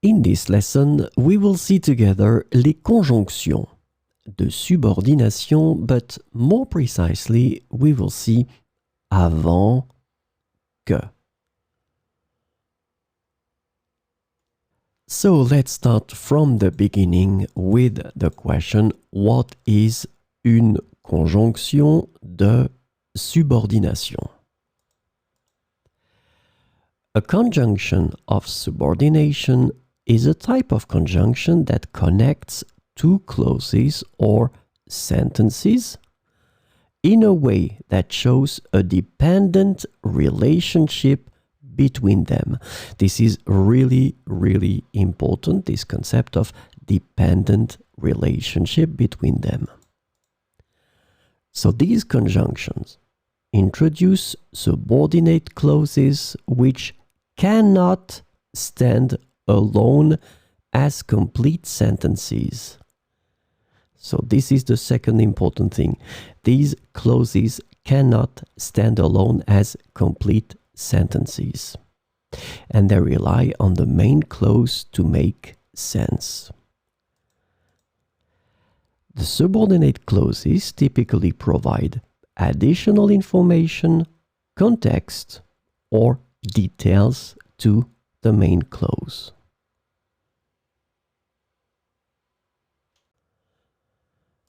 In this lesson, we will see together les conjonctions de subordination, but more precisely, we will see avant que. So let's start from the beginning with the question, what is une conjonction de subordination? A conjunction of subordination is a type of conjunction that connects two clauses or sentences in a way that shows a dependent relationship between them. This is really, really important, this concept of dependent relationship between them. So these conjunctions introduce subordinate clauses which cannot stand alone as complete sentences. So this is the second important thing. These clauses cannot stand alone as complete sentences, and they rely on the main clause to make sense. The subordinate clauses typically provide additional information, context, or details to the main clause.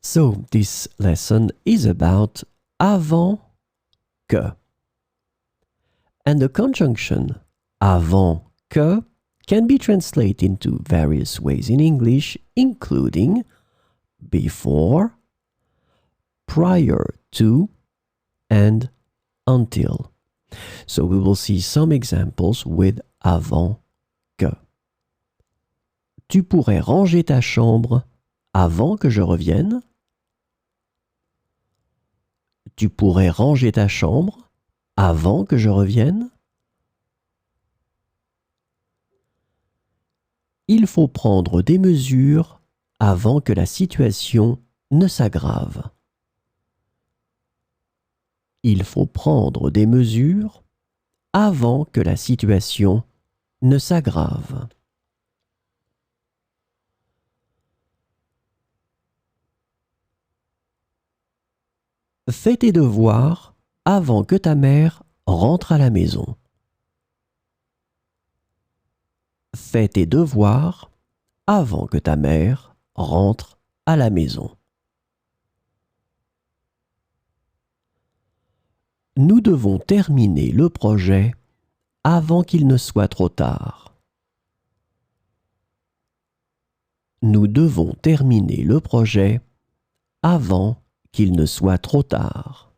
So this lesson is about avant que. And the conjunction avant que can be translated into various ways in English, including before, prior to, and until. So we will see some examples with avant que. Tu pourrais ranger ta chambre avant que je revienne? Tu pourrais ranger ta chambre avant que je revienne? Il faut prendre des mesures avant que la situation ne s'aggrave. Il faut prendre des mesures avant que la situation ne s'aggrave. Fais tes devoirs avant que ta mère rentre à la maison. Fais tes devoirs avant que ta mère rentre à la maison. Nous devons terminer le projet avant qu'il ne soit trop tard. Nous devons terminer le projet avant qu'il ne soit trop tard.